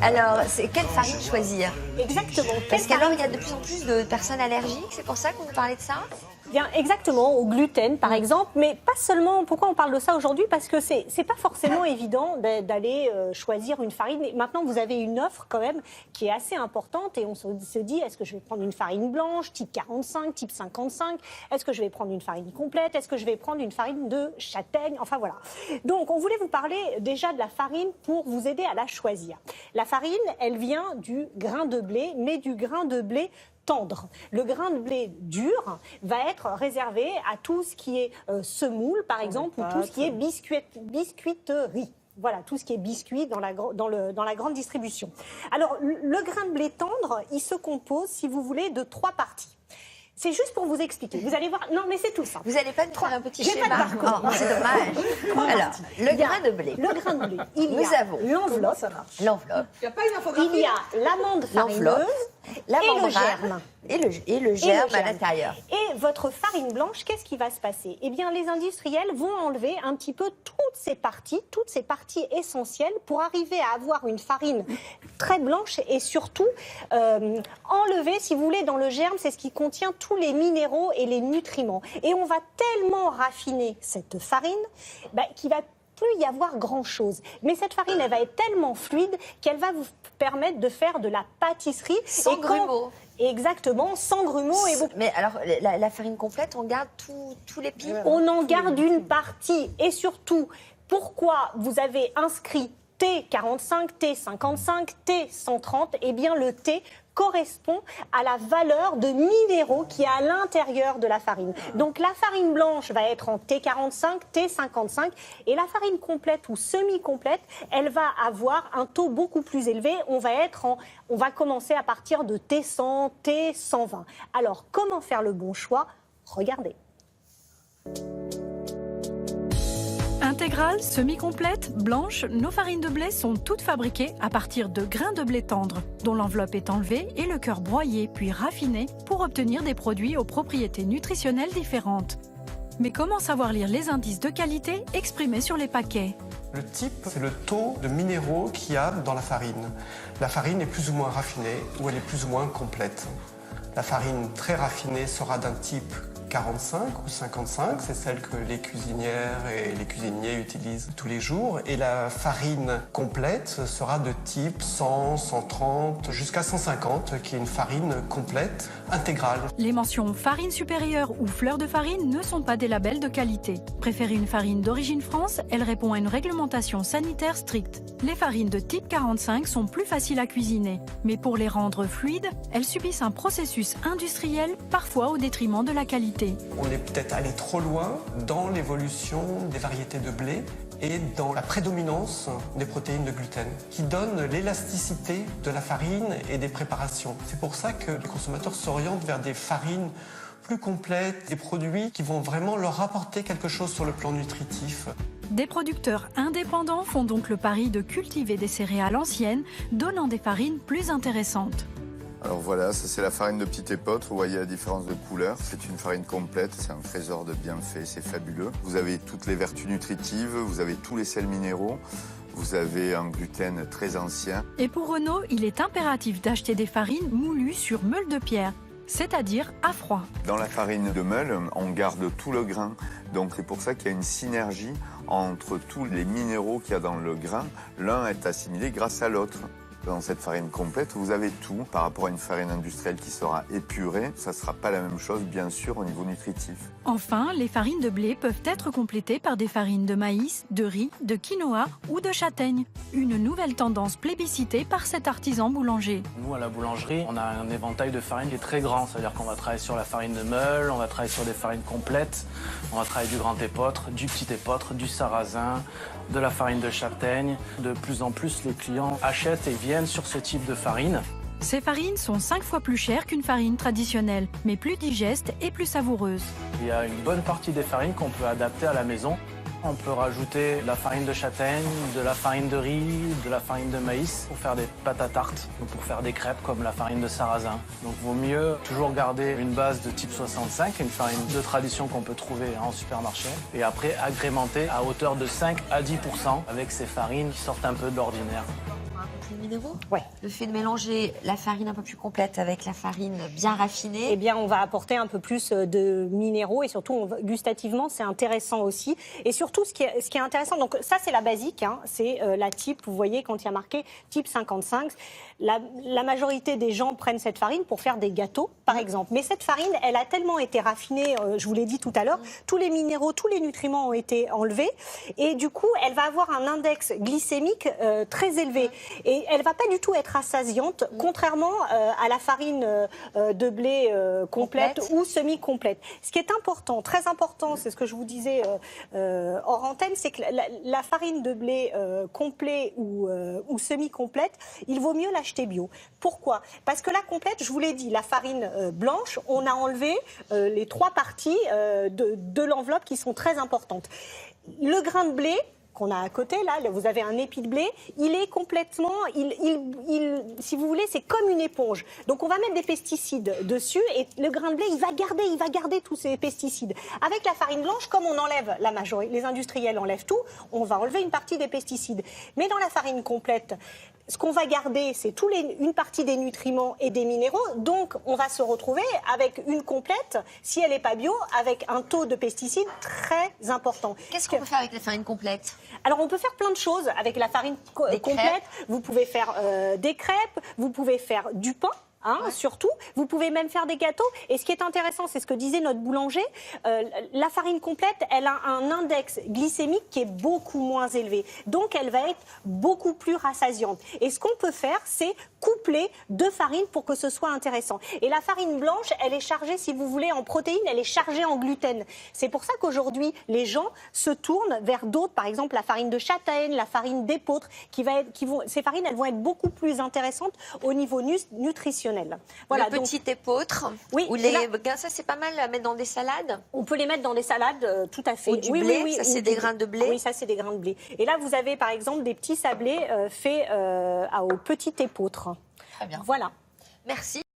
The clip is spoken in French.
Alors, quelle farine choisir? Exactement. Parce qu'alors, il y a de plus en plus de personnes allergiques, c'est pour ça qu'on nous parlait de ça? Bien, exactement, au gluten par exemple, mais pas seulement. Pourquoi on parle de ça aujourd'hui? Parce que c'est pas forcément évident d'aller choisir une farine. Et maintenant, vous avez une offre quand même qui est assez importante et on se dit, est-ce que je vais prendre une farine blanche, type 45, type 55? Est-ce que je vais prendre une farine complète? Est-ce que je vais prendre une farine de châtaigne? Enfin voilà. Donc, on voulait vous parler déjà de la farine pour vous aider à la choisir. La farine, elle vient du grain de blé, mais du grain de blé tendre. Le grain de blé dur va être réservé à tout ce qui est semoule, par exemple, ou tout ce qui est biscuiterie. Voilà, tout ce qui est biscuit dans la grande distribution. Alors, le grain de blé tendre, il se compose, si vous voulez, de 3 parties. C'est juste pour vous expliquer. Vous allez voir. Non, mais c'est tout ça. Vous n'allez pas nous faire un petit J'ai schéma? pas de parcours. Oh, c'est dommage. Alors, le grain de blé. Le grain de blé. Il y Nous a avons l'enveloppe. l'enveloppe. Il n'y a pas une infographie? Il y a l'amande farineuse L'enveloppe, la et le membrane germe. Et le germe à l'intérieur. Et votre farine blanche, qu'est-ce qui va se passer? Eh bien, les industriels vont enlever un petit peu toutes ces parties essentielles pour arriver à avoir une farine très blanche et surtout enlever, si vous voulez, dans le germe, c'est ce qui contient tous les minéraux et les nutriments. Et on va tellement raffiner cette farine qu'il va plus y avoir grand-chose. Mais cette farine, elle va être tellement fluide qu'elle va vous permettre de faire de la pâtisserie. Sans grumeaux. Exactement, sans grumeaux. Mais alors, la farine complète, on garde tous les pieds? On en garde une partie. Et surtout, pourquoi vous avez inscrit T45, T55, T130? Eh bien, le T correspond à la valeur de minéraux qui est à l'intérieur de la farine. Donc la farine blanche va être en T45, T55 et la farine complète ou semi-complète, elle va avoir un taux beaucoup plus élevé. On va commencer à partir de T100, T120. Alors comment faire le bon choix? Regardez. Intégrale, semi-complète, blanche, nos farines de blé sont toutes fabriquées à partir de grains de blé tendre, dont l'enveloppe est enlevée et le cœur broyé puis raffiné pour obtenir des produits aux propriétés nutritionnelles différentes. Mais comment savoir lire les indices de qualité exprimés sur les paquets? Le type, c'est le taux de minéraux qu'il y a dans la farine. La farine est plus ou moins raffinée ou elle est plus ou moins complète. La farine très raffinée sera d'un type 45 ou 55, c'est celle que les cuisinières et les cuisiniers utilisent tous les jours. Et la farine complète sera de type 100, 130, jusqu'à 150, qui est une farine complète, intégrale. Les mentions farine supérieure ou fleur de farine ne sont pas des labels de qualité. Préférer une farine d'origine France, elle répond à une réglementation sanitaire stricte. Les farines de type 45 sont plus faciles à cuisiner, mais pour les rendre fluides, elles subissent un processus industriel, parfois au détriment de la qualité. On est peut-être allé trop loin dans l'évolution des variétés de blé et dans la prédominance des protéines de gluten, qui donne l'élasticité de la farine et des préparations. C'est pour ça que les consommateurs s'orientent vers des farines plus complètes, des produits qui vont vraiment leur apporter quelque chose sur le plan nutritif. Des producteurs indépendants font donc le pari de cultiver des céréales anciennes, donnant des farines plus intéressantes. Alors voilà, ça c'est la farine de petite épeautre, vous voyez la différence de couleur. C'est une farine complète, c'est un trésor de bienfaits, c'est fabuleux. Vous avez toutes les vertus nutritives, vous avez tous les sels minéraux, vous avez un gluten très ancien. Et pour Renaud, il est impératif d'acheter des farines moulues sur meule de pierre, c'est-à-dire à froid. Dans la farine de meule, on garde tout le grain. Donc c'est pour ça qu'il y a une synergie entre tous les minéraux qu'il y a dans le grain. L'un est assimilé grâce à l'autre. Dans cette farine complète, vous avez tout. Par rapport à une farine industrielle qui sera épurée, ça ne sera pas la même chose, bien sûr, au niveau nutritif. Enfin, les farines de blé peuvent être complétées par des farines de maïs, de riz, de quinoa ou de châtaigne. Une nouvelle tendance plébiscitée par cet artisan boulanger. Nous, à la boulangerie, on a un éventail de farines qui est très grand. C'est-à-dire qu'on va travailler sur la farine de meule, on va travailler sur des farines complètes, on va travailler du grand épeautre, du petit épeautre, du sarrasin, de la farine de châtaigne. De plus en plus, les clients achètent et viennent sur ce type de farine. Ces farines sont 5 fois plus chères qu'une farine traditionnelle, mais plus digestes et plus savoureuses. Il y a une bonne partie des farines qu'on peut adapter à la maison. On peut rajouter de la farine de châtaigne, de la farine de riz, de la farine de maïs pour faire des pâtes à tarte ou pour faire des crêpes comme la farine de sarrasin. Donc vaut mieux toujours garder une base de type 65, une farine de tradition qu'on peut trouver en supermarché, et après agrémenter à hauteur de 5 à 10% avec ces farines qui sortent un peu de l'ordinaire. vitamines minéraux. Ouais. Le fait de mélanger la farine un peu plus complète avec la farine bien raffinée. Eh bien, on va apporter un peu plus de minéraux et surtout, gustativement, c'est intéressant aussi. Et surtout, ce qui est intéressant, donc ça, c'est la basique, hein, c'est la type, vous voyez, quand il y a marqué type 55. La majorité des gens prennent cette farine pour faire des gâteaux, par exemple. Mais cette farine, elle a tellement été raffinée, je vous l'ai dit tout à l'heure, tous les minéraux, tous les nutriments ont été enlevés. Et du coup, elle va avoir un index glycémique très élevé. Et elle ne va pas du tout être rassasiante, contrairement à la farine de blé complète ou semi-complète. Ce qui est important, très important, c'est ce que je vous disais hors antenne, c'est que la farine de blé complet ou semi-complète, il vaut mieux l'acheter bio. Pourquoi? Parce que la complète, je vous l'ai dit, la farine blanche, on a enlevé les 3 parties de l'enveloppe qui sont très importantes. Le grain de blé qu'on a à côté, là, vous avez un épi de blé, il est complètement, si vous voulez, c'est comme une éponge. Donc on va mettre des pesticides dessus et le grain de blé, il va garder tous ces pesticides. Avec la farine blanche, comme on enlève la majorité, les industriels enlèvent tout, on va enlever une partie des pesticides. Mais dans la farine complète, ce qu'on va garder, c'est une partie des nutriments et des minéraux. Donc, on va se retrouver avec une complète, si elle n'est pas bio, avec un taux de pesticides très important. Qu'est-ce qu'on peut faire avec la farine complète? Alors, on peut faire plein de choses avec la farine complète. Vous pouvez faire des crêpes, vous pouvez faire du pain. Surtout, vous pouvez même faire des gâteaux. Et ce qui est intéressant, c'est ce que disait notre boulanger, la farine complète, elle a un index glycémique qui est beaucoup moins élevé. Donc, elle va être beaucoup plus rassasiante. Et ce qu'on peut faire, c'est coupler 2 farines pour que ce soit intéressant. Et la farine blanche, elle est chargée, si vous voulez, en protéines, elle est chargée en gluten. C'est pour ça qu'aujourd'hui, les gens se tournent vers d'autres, par exemple la farine de châtaigne, la farine d'épeautre, ces farines, elles vont être beaucoup plus intéressantes au niveau nutritionnel. Voilà, le petit épeautre. Oui, ça c'est pas mal à mettre dans des salades. On peut les mettre dans des salades, tout à fait. Ou du blé, ça c'est des grains de blé. Oui, ça c'est des grains de blé. Et là, vous avez par exemple des petits sablés faits au petit épeautre. Très bien. Voilà. Merci.